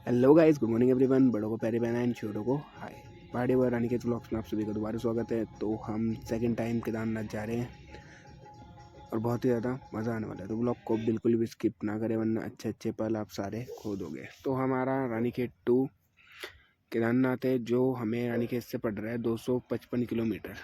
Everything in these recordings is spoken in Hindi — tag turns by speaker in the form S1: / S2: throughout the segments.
S1: Hello guys, good morning everyone. बड़ों को प्यारे बहना एंड छोटों को हाय। पहाड़ी व रानी के व्लॉग्स में आप सभी का दोबारा स्वागत है। तो हम सेकंड टाइम केदारनाथ जा रहे हैं और बहुत ही ज़्यादा मज़ा आने वाला है। तो व्लॉग को बिल्कुल भी स्किप ना करें, वरना अच्छे अच्छे पल आप सारे खो दोगे। तो हमारा रानीखेत टू केदारनाथ है, जो हमें रानीखेत से पड़ रहा है 255 किलोमीटर।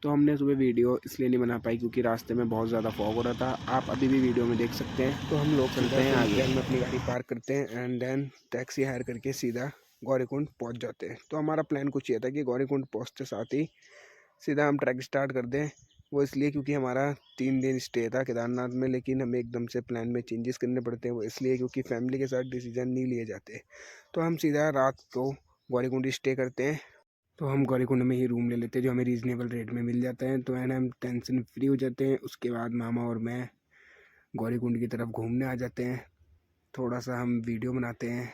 S1: तो हमने सुबह वीडियो इसलिए नहीं बना पाई क्योंकि रास्ते में बहुत ज़्यादा फॉग हो रहा था। आप अभी भी वीडियो में देख सकते हैं। तो हम लोग चलते हैं आगे, हम अपनी गाड़ी पार्क करते हैं एंड देन टैक्सी हायर करके सीधा गौरीकुंड पहुंच जाते हैं। तो हमारा प्लान कुछ ये था कि गौरीकुंड पहुंचते साथ ही सीधा हम ट्रैक स्टार्ट कर दें। वो इसलिए क्योंकि हमारा 3 दिन स्टे था केदारनाथ में, लेकिन हमें एकदम से प्लान में चेंजेस करने पड़ते हैं। वो इसलिए क्योंकि फैमिली के साथ डिसीजन नहीं लिए जाते। तो हम सीधा रात को गौरीकुंड स्टे करते हैं। तो हम गौरीकुंड में ही रूम ले लेते हैं, जो हमें रीज़नेबल रेट में मिल जाता है। तो एंड हम टेंशन फ्री हो जाते हैं। उसके बाद मामा और मैं गौरीकुंड की तरफ घूमने आ जाते हैं। थोड़ा सा हम वीडियो बनाते हैं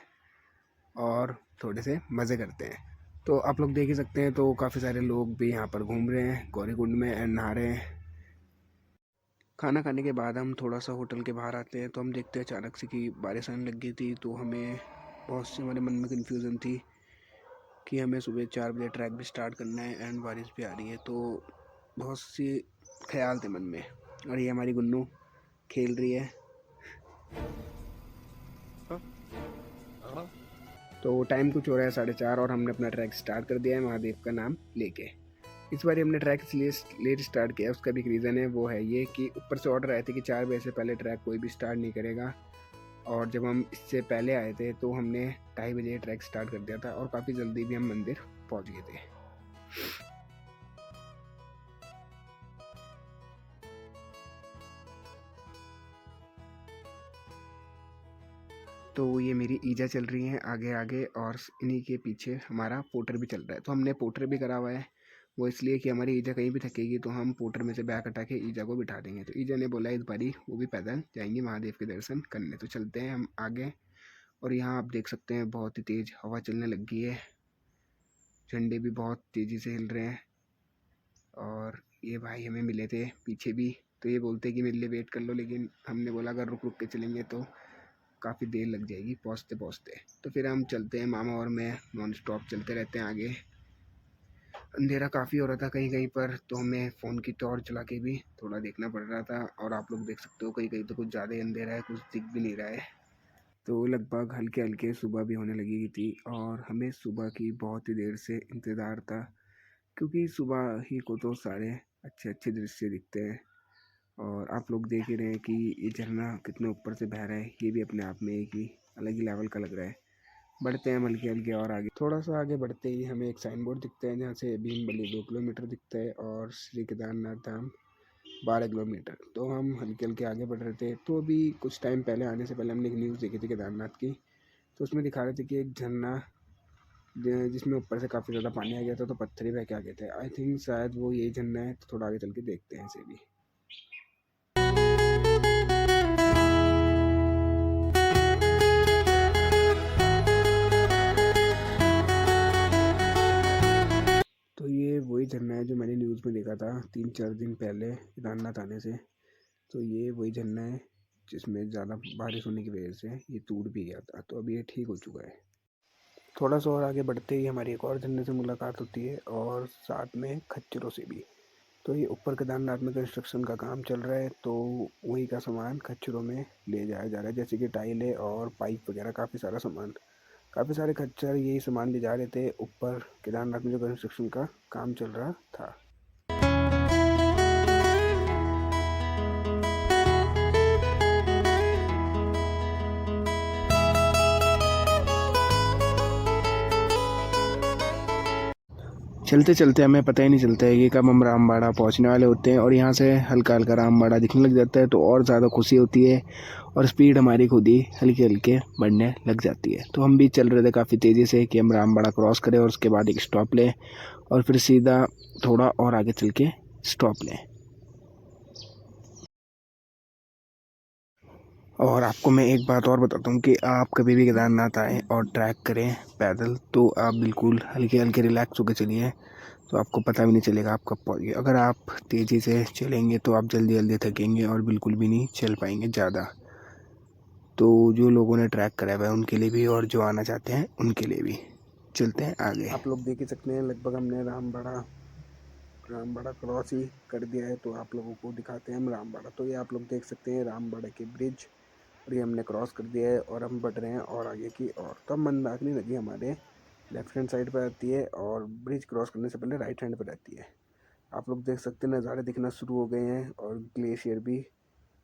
S1: और थोड़े से मज़े करते हैं। तो आप लोग देख ही सकते हैं, तो काफ़ी सारे लोग भी यहाँ पर घूम रहे हैं गौरीकुंड में एंड नहा रहे हैं। खाना खाने के बाद हम थोड़ा सा होटल के बाहर आते हैं, तो हम देखते हैं अचानक से कि बारिश आने लग गई थी। तो हमें बहुत सी हमारे मन में कन्फ्यूज़न थी कि हमें सुबह 4 बजे ट्रैक भी स्टार्ट करना है एंड बारिश भी आ रही है। तो बहुत सी ख्याल थे मन में। और ये हमारी गुन्नू खेल रही है। तो टाइम कुछ हो रहा है 4:30 और हमने अपना ट्रैक स्टार्ट कर दिया है महादेव का नाम लेके। इस बार हमने ट्रैक इसलिए लेट स्टार्ट किया, उसका भी एक रीज़न है। वो है ये कि ऊपर से ऑर्डर आए थे कि 4 बजे से पहले ट्रैक कोई भी स्टार्ट नहीं करेगा। और जब हम इससे पहले आए थे तो हमने 2:30 बजे ट्रैक स्टार्ट कर दिया था और काफ़ी जल्दी भी हम मंदिर पहुंच गए थे। तो ये मेरी ईजा चल रही हैं आगे आगे और इन्हीं के पीछे हमारा पोर्टर भी चल रहा है। तो हमने पोर्टर भी करा हुआ है, वो इसलिए कि हमारी ईजा कहीं भी थकेगी तो हम पोर्टर में से बैग हटा के ईजा को बिठा देंगे। तो ईजा ने बोला इस बारी वो भी पैदल जाएंगी महादेव के दर्शन करने। तो चलते हैं हम आगे। और यहाँ आप देख सकते हैं बहुत ही तेज़ हवा चलने लग गई है, झंडे भी बहुत तेज़ी से हिल रहे हैं। और ये भाई हमें मिले थे पीछे भी, तो ये बोलते कि मेरे लिए वेट कर लो, लेकिन हमने बोला अगर रुक रुक के चलेंगे तो काफ़ी देर लग जाएगी पहुँचते पहुँचते। तो फिर हम चलते हैं, मामा और मैं नॉन स्टॉप चलते रहते हैं आगे। अंधेरा काफ़ी हो रहा था कहीं कहीं पर, तो हमें फ़ोन की टॉर्च चला के भी थोड़ा देखना पड़ रहा था। और आप लोग देख सकते हो कहीं कहीं तो कुछ ज़्यादा ही अंधेरा है, कुछ दिख भी नहीं रहा है। तो लगभग हल्के हल्के सुबह भी होने लगी थी और हमें सुबह की बहुत ही देर से इंतज़ार था, क्योंकि सुबह ही को तो सारे अच्छे अच्छे दृश्य दिखते हैं। और आप लोग देख ही रहे हैं कि ये झरना कितने ऊपर से बह रहा है। ये भी अपने आप में एक ही अलग ही लेवल का लग रहा है। बढ़ते हैं हम हल्के हल्के और आगे। थोड़ा सा आगे बढ़ते ही हमें एक साइन बोर्ड दिखता है, जहाँ से भीमबली 2 किलोमीटर दिखता है और श्री केदारनाथ धाम 12 किलोमीटर। तो हम हल्के हल्के आगे बढ़ रहे थे। तो अभी कुछ टाइम पहले आने से पहले हमने एक न्यूज़ देखी थी केदारनाथ की। तो उसमें दिखा रहे थे कि एक झरना जिसमें ऊपर से काफ़ी ज़्यादा पानी आ गया था, तो पत्थर ही बह के आ गए थे। आई थिंक शायद वो यही झरना है। तो थोड़ा आगे चल के देखते हैं इसे भी। तो ये वही झरना है जो मैंने न्यूज़ में देखा था 3-4 दिन पहले केदारनाथ आने से। तो ये वही झरना है जिसमें ज़्यादा बारिश होने की वजह से ये टूट भी गया था। तो अभी ये ठीक हो चुका है। थोड़ा सा और आगे बढ़ते ही हमारी एक और झरने से मुलाकात होती है और साथ में खच्चरों से भी। तो ये ऊपर केदारनाथ में कंस्ट्रक्शन का काम चल रहा है, तो वही का सामान खच्चरों में ले जाया जा रहा है, जैसे कि टाइलें और पाइप वगैरह काफ़ी सारा सामान। काफ़ी सारे खच्चर यही सामान ले जा रहे थे ऊपर केदारनाथ में जो कंस्ट्रक्शन का काम चल रहा था। चलते चलते हमें पता ही नहीं चलता है कि कब हम रामबाड़ा पहुंचने वाले होते हैं। और यहाँ से हल्का हल्का रामबाड़ा दिखने लग जाता है, तो और ज़्यादा खुशी होती है और स्पीड हमारी खुद ही हल्के हल्के बढ़ने लग जाती है। तो हम भी चल रहे थे काफ़ी तेज़ी से कि हम रामबाड़ा क्रॉस करें और उसके बाद एक स्टॉप लें और फिर सीधा थोड़ा और आगे चल के स्टॉप लें। और आपको मैं एक बात और बताता हूँ कि आप कभी भी केदारनाथ आएँ और ट्रैक करें पैदल, तो आप बिल्कुल हल्के हल्के रिलैक्स होकर चलिए। तो आपको पता भी नहीं चलेगा आप कब पहुँच गए। अगर आप तेज़ी से चलेंगे तो आप जल्दी जल्दी थकेंगे और बिल्कुल भी नहीं चल पाएंगे ज़्यादा। तो जो लोगों ने ट्रैक करा हुआ है उनके लिए भी और जो आना चाहते हैं उनके लिए भी। चलते हैं आगे। आप लोग देख ही सकते हैं लगभग हमने रामबाड़ा क्रॉस ही कर दिया है, तो आप लोगों को दिखाते हैं हम रामबाड़ा। तो ये आप लोग देख सकते हैं रामबाड़ा के ब्रिज, और ये हमने क्रॉस कर दिया है और हम बढ़ रहे हैं और आगे की ओर। तो अब मंदाकिनी नदी हमारे लेफ्ट हैंड साइड पर आती है और ब्रिज क्रॉस करने से पहले राइट हैंड पर रहती है। आप लोग देख सकते हैं नज़ारे दिखना शुरू हो गए हैं और ग्लेशियर भी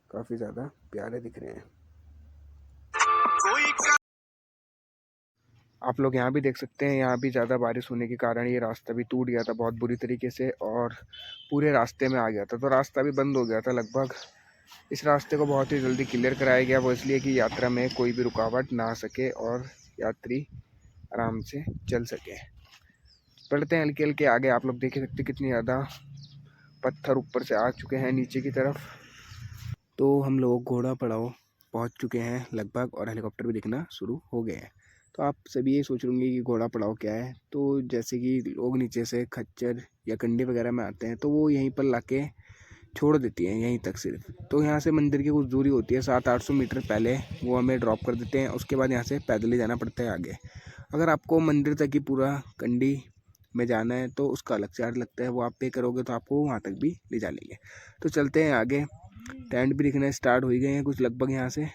S1: काफ़ी ज़्यादा प्यारे दिख रहे हैं। आप लोग यहाँ भी देख सकते हैं, यहाँ भी ज़्यादा बारिश होने के कारण ये रास्ता भी टूट गया था बहुत बुरी तरीके से और पूरे रास्ते में आ गया था, तो रास्ता भी बंद हो गया था लगभग। इस रास्ते को बहुत ही जल्दी क्लियर कराया गया, वो इसलिए कि यात्रा में कोई भी रुकावट ना आ सके और यात्री आराम से चल सके। बढ़ते हैं हल्के हल्के आगे। आप लोग देख सकते कितनी ज़्यादा पत्थर ऊपर से आ चुके हैं नीचे की तरफ। तो हम लोग घोड़ा पड़ाव पहुँच चुके हैं लगभग और हेलीकॉप्टर भी दिखना शुरू हो गए हैं। तो आप सभी ये सोच होंगे कि घोड़ा पड़ाव क्या है। तो जैसे कि लोग नीचे से खच्चर या कंडी वगैरह में आते हैं तो वो यहीं पर लाके छोड़ देती हैं यहीं तक सिर्फ। तो यहाँ से मंदिर की कुछ दूरी होती है 700-800 मीटर पहले, वो हमें ड्रॉप कर देते हैं। उसके बाद यहाँ से पैदल ही जाना पड़ता है आगे। अगर आपको मंदिर तक ही पूरा कंडी में जाना है तो उसका अलग चार्ज लगता है, वो आप पे करोगे तो आपको वहाँ तक भी ले जा लेंगे। तो चलते हैं आगे। टेंट भी दिखना स्टार्ट हो ही गए हैं कुछ लगभग यहाँ से।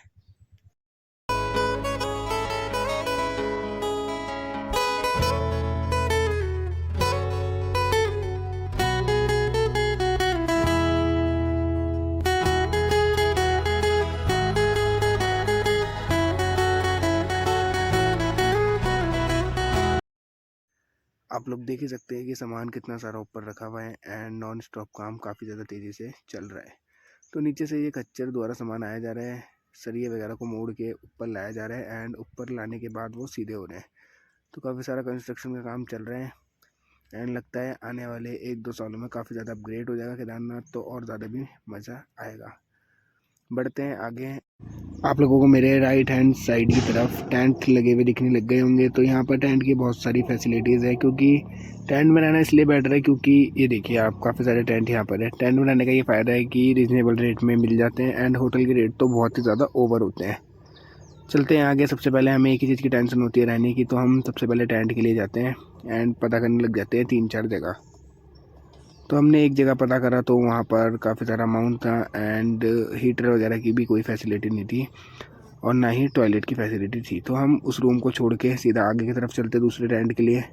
S1: आप लोग देख ही सकते हैं कि सामान कितना सारा ऊपर रखा हुआ है एंड नॉन स्टॉप काम काफ़ी ज़्यादा तेज़ी से चल रहा है। तो नीचे से ये खच्चर द्वारा सामान आया जा रहा है, सरिये वगैरह को मोड़ के ऊपर लाया जा रहा है एंड ऊपर लाने के बाद वो सीधे हो रहे हैं। तो काफ़ी सारा कंस्ट्रक्शन का काम चल रहा है एंड लगता है आने वाले 1-2 सालों में काफ़ी ज़्यादा अपग्रेड हो जाएगा केदारनाथ, तो और ज़्यादा भी मज़ा आएगा। बढ़ते हैं आगे। आप लोगों को मेरे राइट हैंड साइड की तरफ टेंट लगे हुए दिखने लग गए होंगे। तो यहाँ पर टेंट की बहुत सारी फैसिलिटीज़ है, क्योंकि टेंट में रहना इसलिए बेटर है क्योंकि ये देखिए आप काफ़ी सारे टेंट यहाँ पर है। टेंट में रहने का ये फ़ायदा है कि रीज़नेबल रेट में मिल जाते हैं एंड होटल के रेट तो बहुत ही ज़्यादा ओवर होते हैं। चलते हैं आगे। सबसे पहले हमें एक ही चीज़ की टेंशन होती है रहने की, तो हम सबसे पहले टेंट के लिए जाते हैं एंड पता करने लग जाते हैं 3-4 जगह। तो हमने एक जगह पता करा तो वहाँ पर काफ़ी सारा अमाउंट था एंड हीटर वगैरह की भी कोई फैसिलिटी नहीं थी और ना ही टॉयलेट की फैसिलिटी थी। तो हम उस रूम को छोड़ के सीधा आगे की तरफ चलते दूसरे टेंट के लिए।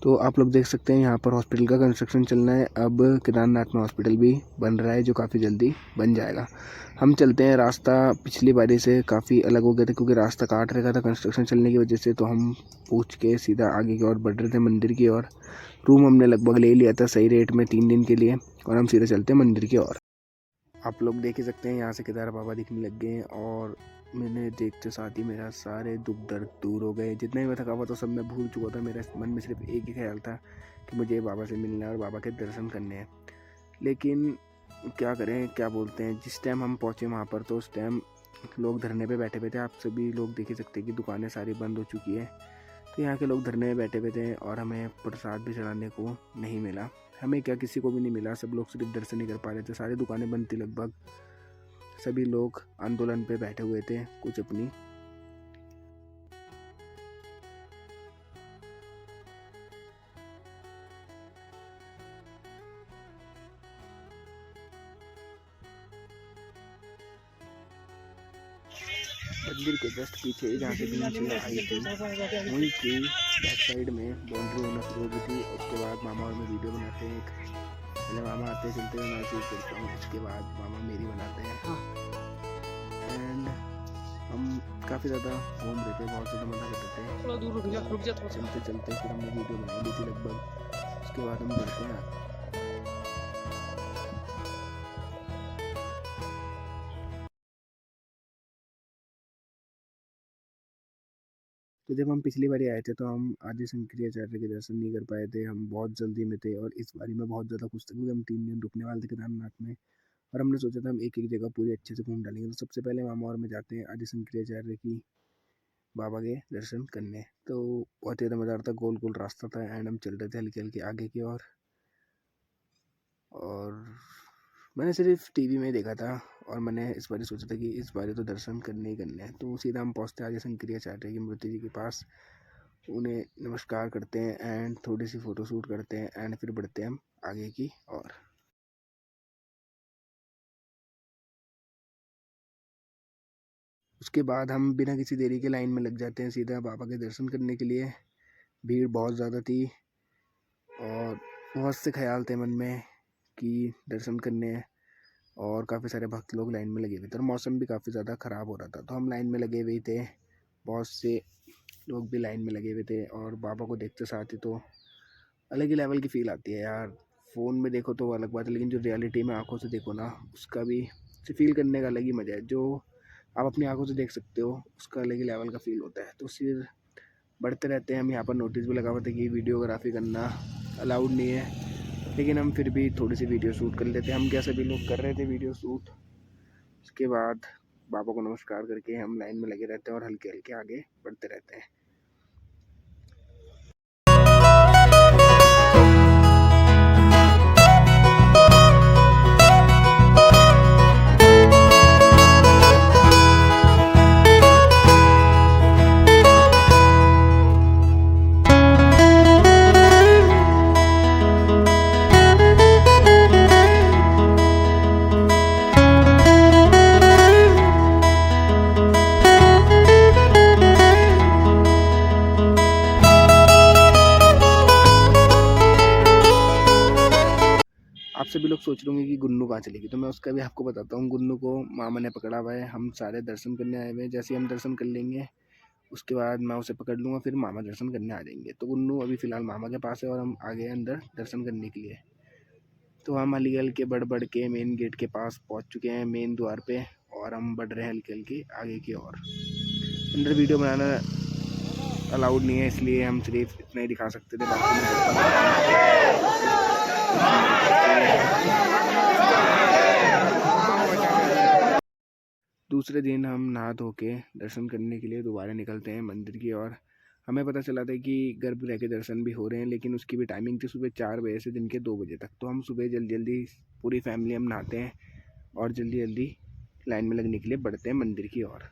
S1: तो आप लोग देख सकते हैं यहाँ पर हॉस्पिटल का कंस्ट्रक्शन चलना है। अब केदारनाथ में हॉस्पिटल भी बन रहा है जो काफ़ी जल्दी बन जाएगा। हम चलते हैं। रास्ता पिछली बारी से काफ़ी अलग हो गया था क्योंकि रास्ता काट रखा था कंस्ट्रक्शन चलने की वजह से। तो हम पूछ के सीधा आगे की ओर बढ़ रहे थे मंदिर की ओर। रूम हमने लगभग ले लिया था सही रेट में 3 दिन के लिए और हम सीधे चलते हैं मंदिर की ओर। आप लोग देख ही सकते हैं यहाँ से केदार बाबा दिखने लग गए हैं और मैंने देखते साथ ही मेरा सारे दुख दर्द दूर हो गए। जितना ही मैं थका हुआ था सब मैं भूल चुका था। मेरे मन में सिर्फ एक ही ख्याल था कि मुझे बाबा से मिलना है और बाबा के दर्शन करने हैं। लेकिन क्या करें, क्या बोलते हैं, जिस टाइम हम पहुँचे वहाँ पर तो उस टाइम लोग धरने पे बैठे हुए थे। आप सभी लोग देख ही सकते हैं कि दुकानें सारी बंद हो चुकी है। तो यहाँ के लोग धरने में बैठे हुए थे और हमें प्रसाद भी चढ़ाने को नहीं मिला। हमें क्या, किसी को भी नहीं मिला। सब लोग सिर्फ दर्शन ही कर पा रहे थे। सारी दुकानें बंद थी लगभग। सभी लोग आंदोलन पे बैठे हुए थे कुछ अपनी। मंदिर के जस्ट पीछे जहाँ से बीच में आई थी वहीं की बैक साइड में बाउंड्री होना शुरू हो गई थी। उसके बाद मामा और मैं वीडियो बनाते हैं। पहले मामा आते चलते हुए मैं शूट करता हूँ, उसके बाद मामा मेरी बनाते हैं एंड हम काफ़ी ज़्यादा घूम रहे थे, बहुत ज़्यादा मज़ा कर रहे थे। थोड़ा दूर रुक जा चलते चलते फिर हमने वीडियो बनाई ली थी लगभग। उसके बाद हम बढ़ते हैं। तो जब हम पिछली बार आए थे तो हम आदि शंकराचार्य के दर्शन नहीं कर पाए थे। हम बहुत जल्दी में थे और इस बारी में बहुत ज़्यादा खुश थे क्योंकि हम 3 दिन रुकने वाले थे केदारनाथ में और हमने सोचा था हम एक एक जगह पूरी अच्छे से घूम डालेंगे। तो सबसे पहले मामा और मैं जाते हैं आदि शंकराचार्य की बाबा के दर्शन करने। तो बहुत ही ज़्यादा मज़ा आ रहा था, गोल गोल रास्ता था एंड हम चल रहे थे हल्के हल्के आगे की ओर। और मैंने सिर्फ टीवी में देखा था और मैंने इस बार सोचा था कि इस बार तो दर्शन करने ही करने हैं। तो सीधा हम पहुँचते हैं आदि शंकराचार्य की मूर्ति जी के पास, उन्हें नमस्कार करते हैं एंड थोड़ी सी फ़ोटो शूट करते हैं एंड फिर बढ़ते हैं हम आगे की ओर। उसके बाद हम बिना किसी देरी के लाइन में लग जाते हैं सीधा बाबा के दर्शन करने के लिए। भीड़ बहुत ज़्यादा थी और बहुत से ख्याल थे मन में कि दर्शन करने हैं, और काफ़ी सारे भक्त लोग लाइन में लगे हुए थे और मौसम भी काफ़ी ज़्यादा ख़राब हो रहा था। तो हम लाइन में लगे हुए थे, बहुत से लोग भी लाइन में लगे हुए थे और बाबा को देखते साथ ही तो अलग ही लेवल की फ़ील आती है यार। फ़ोन में देखो तो वो अलग बात है, लेकिन जो रियलिटी में आंखों से देखो ना, उसका भी फील करने का अलग ही मज़ा है। जो आप अपनी आंखों से देख सकते हो उसका अलग ही लेवल का फ़ील होता है। तो फिर बढ़ते रहते हैं हम। यहाँ पर नोटिस भी लगा हुआ था कि वीडियोग्राफी करना अलाउड नहीं है, लेकिन हम फिर भी थोड़ी सी वीडियो शूट कर लेते हैं। हम क्या सभी लोग कर रहे थे वीडियो शूट। उसके बाद बाबा को नमस्कार करके हम लाइन में लगे रहते हैं और हल्के हल्के आगे बढ़ते रहते हैं। आप सभी लोग सोच रहे होंगे कि गुन्नू कहाँ चलेगी, तो मैं उसका भी आपको बताता हूँ। गुन्नू को मामा ने पकड़ा हुआ है, हम सारे दर्शन करने आए हुए हैं। जैसे ही हम दर्शन कर लेंगे उसके बाद मैं उसे पकड़ लूँगा, फिर मामा दर्शन करने आ जाएंगे। तो गुन्नू अभी फ़िलहाल मामा के पास है और हम आ गए अंदर दर्शन करने के लिए। तो हम हल्के हल्के बढ़ के मेन गेट के पास पहुँच चुके हैं, मेन द्वार पे, और हम बढ़ रहे हैं हल्के हल्के आगे की ओर। अंदर वीडियो बनाना अलाउड नहीं है, इसलिए हम सिर्फ इतना ही दिखा सकते थे। दूसरे दिन हम नहा धो के दर्शन करने के लिए दोबारा निकलते हैं मंदिर की ओर। हमें पता चला था कि गर्भगृह के दर्शन भी हो रहे हैं, लेकिन उसकी भी टाइमिंग थी सुबह 4 बजे से दिन के 2 बजे तक। तो हम सुबह जल्दी जल्दी पूरी फैमिली हम नहाते हैं और जल्दी जल्दी लाइन में लगने के लिए बढ़ते हैं मंदिर की ओर।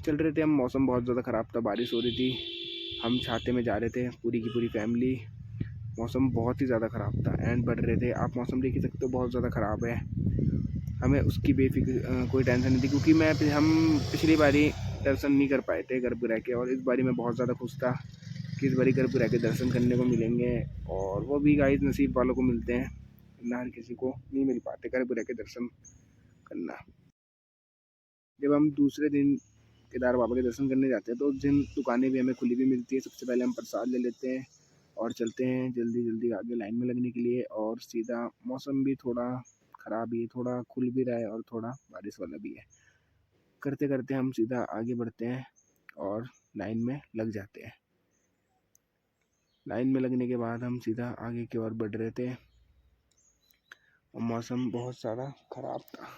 S1: चल रहे थे हम, मौसम बहुत ज़्यादा ख़राब था, बारिश हो रही थी। हम छाते में जा रहे थे पूरी की पूरी फैमिली। मौसम बहुत ही ज़्यादा ख़राब था एंड बढ़ रहे थे। आप मौसम देख ही सकते हो, बहुत ज़्यादा ख़राब है। हमें उसकी बेफिक्र कोई टेंशन नहीं थी, क्योंकि हम पिछली बारी दर्शन नहीं कर पाए थे गर्भगृह के, और इस बारी मैं बहुत ज़्यादा खुश था कि इस बारी गर्भगृह के दर्शन करने को मिलेंगे, और वो भी गाइस नसीब वालों को मिलते हैं, ना हर किसी को नहीं मिल पाते गर्भगृह के दर्शन करना। जब हम दूसरे दिन केदार बाबा के दर्शन करने जाते हैं तो उस दिन दुकानें भी हमें खुली भी मिलती है। सबसे पहले हम प्रसाद ले लेते हैं और चलते हैं जल्दी जल्दी आगे लाइन में लगने के लिए। और सीधा मौसम भी थोड़ा ख़राब ही है, थोड़ा खुल भी रहा है और थोड़ा बारिश वाला भी है। करते करते हम सीधा आगे बढ़ते हैं और लाइन में लग जाते हैं। लाइन में लगने के बाद हम सीधा आगे की ओर बढ़ रहे थे और मौसम बहुत ज़्यादा ख़राब था।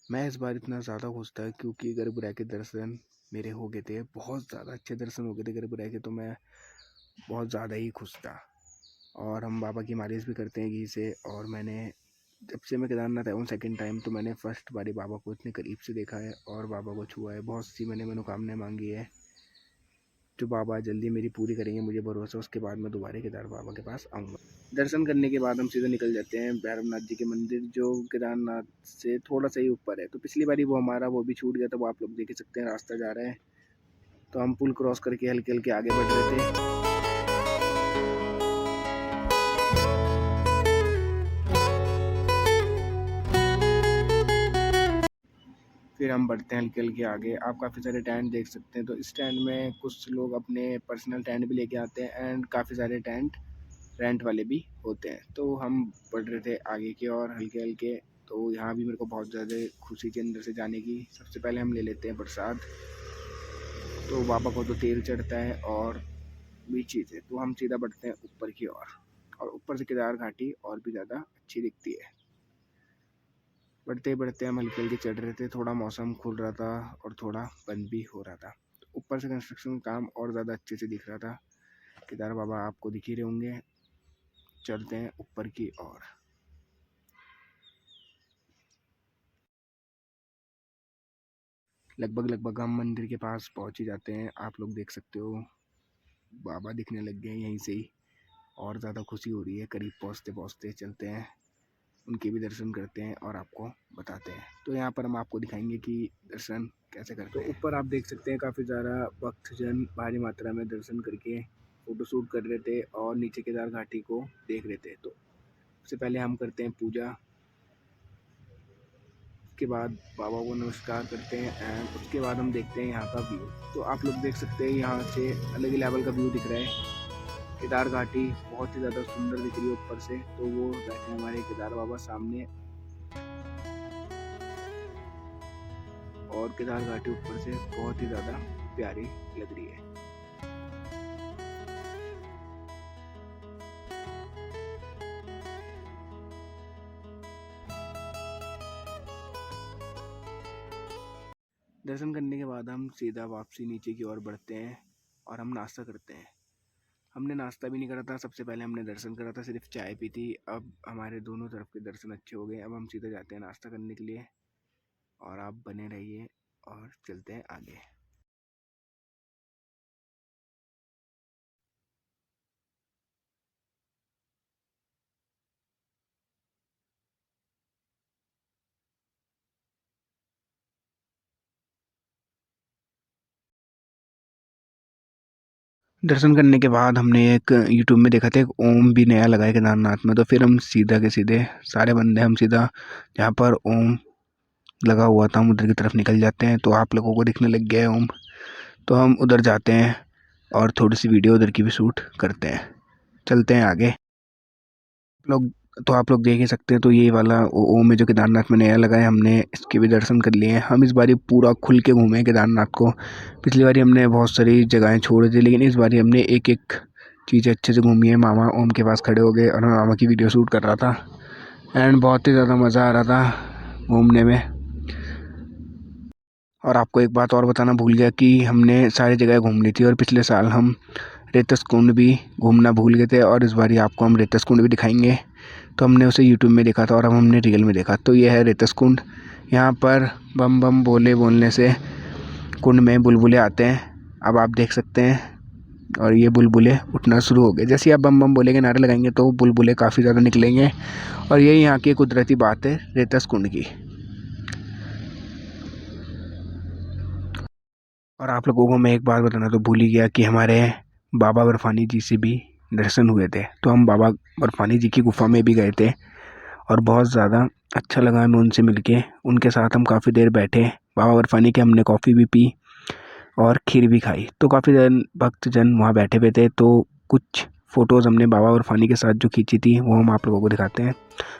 S1: मैं इस बार इतना ज़्यादा खुश था क्योंकि गर्भगृह के दर्शन मेरे हो गए थे, बहुत ज़्यादा अच्छे दर्शन हो गए थे गर्भगृह के। तो मैं बहुत ज़्यादा ही खुश था। और हम बाबा की मालिश भी करते हैं घी से। और मैंने जब से मैं केदारनाथ आया हूँ सेकंड टाइम, तो मैंने फर्स्ट बारी बाबा को इतने करीब से देखा है और बाबा को छुआ है। बहुत सी मैंने मनोकामनाएं मांगी है जो बाबा जल्दी मेरी पूरी करेंगे, मुझे भरोसा। उसके बाद मैं दोबारा केदार बाबा के पास आऊँगा। दर्शन करने के बाद हम सीधे निकल जाते हैं भैरवनाथ जी के मंदिर, जो केदारनाथ से थोड़ा सा ही ऊपर है। तो पिछली बारी वो भी छूट गया था, वो आप लोग देख ही सकते हैं, रास्ता जा रहे हैं। तो हम पुल क्रॉस करके हल्के हल्के आगे बढ़ रहे थे। फिर हम बढ़ते हैं हल्के हल्के आगे। आप काफ़ी सारे टेंट देख सकते हैं। तो इस टेंट में कुछ लोग अपने पर्सनल टेंट भी लेके आते हैं एंड काफ़ी सारे टेंट रेंट वाले भी होते हैं। तो हम बढ़ रहे थे आगे की ओर हल्के हल्के। तो यहाँ भी मेरे को बहुत ज़्यादा खुशी थी अंदर से जाने की। सबसे पहले हम ले लेते हैं प्रसाद। तो बाबा को तो तेल चढ़ता है और भी चीज़ें, तो हम सीधा बढ़ते हैं ऊपर की ओर। और ऊपर से केदार घाटी और भी ज़्यादा अच्छी दिखती है। बढ़ते बढ़ते हम हल्के हल्के चढ़ रहे थे, थोड़ा मौसम खुल रहा था और थोड़ा बंद भी हो रहा था। ऊपर से कंस्ट्रक्शन काम और ज़्यादा अच्छे से दिख रहा था। केदार बाबा आपको दिख ही रहे होंगे। चलते हैं ऊपर की ओर। लगभग हम मंदिर के पास पहुंच ही जाते हैं। आप लोग देख सकते हो बाबा दिखने लग गए हैं यहीं से ही। और ज़्यादा खुशी हो रही है। करीब पहुंचते पहुंचते चलते हैं, उनके भी दर्शन करते हैं और आपको बताते हैं। तो यहाँ पर हम आपको दिखाएंगे कि दर्शन कैसे करते हैं। तो ऊपर आप देख सकते हैं काफ़ी ज़्यादा भक्तजन भारी मात्रा में दर्शन करके फ़ोटो शूट कर रहे थे और नीचे केदार घाटी को देख रहे थे। तो सबसे पहले हम करते हैं पूजा, उसके बाद बाबा को नमस्कार करते हैं एंड उसके बाद हम देखते हैं यहाँ का व्यू। तो आप लोग देख सकते हैं यहाँ से अलग ही लेवल का व्यू दिख रहा है। केदार घाटी बहुत ही ज़्यादा सुंदर दिख रही है ऊपर से। तो वो बैठे हमारे केदार बाबा सामने और केदार घाटी ऊपर से बहुत ही ज़्यादा प्यारी लग रही है। दर्शन करने के बाद हम सीधा वापसी नीचे की ओर बढ़ते हैं और हम नाश्ता करते हैं। हमने नाश्ता भी नहीं करा था, सबसे पहले हमने दर्शन करा था, सिर्फ चाय पी थी। अब हमारे दोनों तरफ के दर्शन अच्छे हो गए। अब हम सीधा जाते हैं नाश्ता करने के लिए और आप बने रहिए और चलते हैं आगे। दर्शन करने के बाद हमने एक यूट्यूब में देखा था, एक ओम भी नया लगा है केदारनाथ में। तो फिर हम सीधा के सीधे सारे बंदे हम सीधा जहाँ पर ओम लगा हुआ था हम उधर की तरफ निकल जाते हैं। तो आप लोगों को दिखने लग गया है ओम, तो हम उधर जाते हैं और थोड़ी सी वीडियो उधर की भी शूट करते हैं। चलते हैं आगे। लोग तो आप लोग देख ही सकते हैं। तो ये वाला ओम है जो केदारनाथ में नया लगा है, हमने इसके भी दर्शन कर लिए हैं। हम इस बारी पूरा खुल के घूमे केदारनाथ को। पिछली बारी हमने बहुत सारी जगहें छोड़ दी, लेकिन इस बारी हमने एक एक चीज़ अच्छे से घूमी है। मामा ओम के पास खड़े हो गए और मैं मामा की वीडियो शूट कर रहा था एंड बहुत ही ज़्यादा मज़ा आ रहा था घूमने में। और आपको एक बात और बताना भूल गया कि हमने सारी जगह घूम ली थी और पिछले साल हम रेतस कुंड भी घूमना भूल गए थे और इस बार आपको हम रेतस कुंड भी दिखाएंगे। तो हमने उसे यूट्यूब में देखा था और अब हमने रियल में देखा। तो ये है रेतस कुंड। यहाँ पर बम बम बोले बोलने से कुंड में बुलबुले आते हैं, अब आप देख सकते हैं। और ये बुलबुले उठना शुरू हो गए। जैसे ही आप बम बम बोलेंगे, नारे लगाएंगे, तो बुलबुले काफ़ी ज़्यादा निकलेंगे। और यही यहाँ की कुदरती बात है रेतस कुंड की। और आप लोगों को मैं एक बात बताना तो भूल ही गया कि हमारे बाबा बर्फानी जी से भी दर्शन हुए थे। तो हम बाबा बर्फानी जी की गुफा में भी गए थे और बहुत ज़्यादा अच्छा लगा हमें उनसे मिलके। उनके साथ हम काफ़ी देर बैठे, बाबा बर्फानी के हमने कॉफ़ी भी पी और खीर भी खाई। तो काफ़ी भक्तजन वहाँ बैठे हुए थे। तो कुछ फ़ोटोज़ हमने बाबा बर्फानी के साथ जो खींची थी वो हम आप लोगों को दिखाते हैं।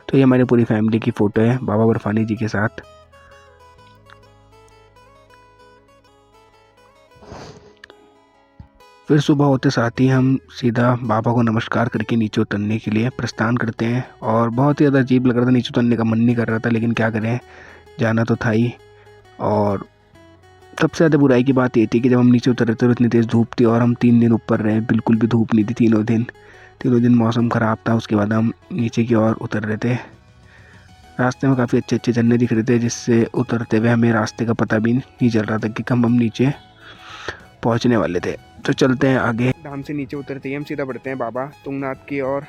S1: तो ये हमारी पूरी फैमिली की फ़ोटो है बाबा बर्फानी जी के साथ। फिर सुबह होते साथ ही हम सीधा बाबा को नमस्कार करके नीचे उतरने के लिए प्रस्थान करते हैं। और बहुत ही ज़्यादा अजीब लग रहा था, नीचे उतरने का मन नहीं कर रहा था, लेकिन क्या करें, जाना तो था ही। और सबसे ज़्यादा बुराई की बात ये थी कि जब हम नीचे उतर रहे थे तो इतनी तेज़ धूप थी और हम 3 दिन ऊपर रहे, बिल्कुल भी धूप नहीं थी तीनों दिन मौसम ख़राब था। उसके बाद हम नीचे की ओर उतर रहे थे। रास्ते में काफ़ी अच्छे अच्छे झरने दिख रहे थे, जिससे उतरते हुए हमें रास्ते का पता भी नहीं चल रहा था कि कब हम नीचे पहुंचने वाले थे। तो चलते हैं आगे। धाम से नीचे उतरते ही हम सीधा बढ़ते हैं बाबा तुंगनाथ की ओर।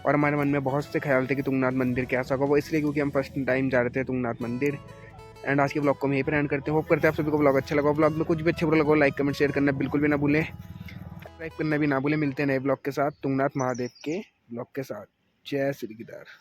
S1: और हमारे मन में बहुत से ख्याल थे कि तुंगनाथ मंदिर कैसा होगा, वो इसलिए क्योंकि हम फर्स्ट टाइम जा रहे थे तुंगनाथ मंदिर। एंड आज के ब्लॉग को हम यहीं पर एंड करते हैं। होप करते हैं आप सभी को ब्लॉग अच्छा लगा। ब्लॉग में कुछ भी अच्छा बुरा लगा लाइक कमेंट शेयर करना बिल्कुल भी ना भूलें, सब्सक्राइब करना भी ना भूलें। मिलते हैं नए ब्लॉग के साथ, तुंगनाथ महादेव के ब्लॉग के साथ। जय श्री केदार।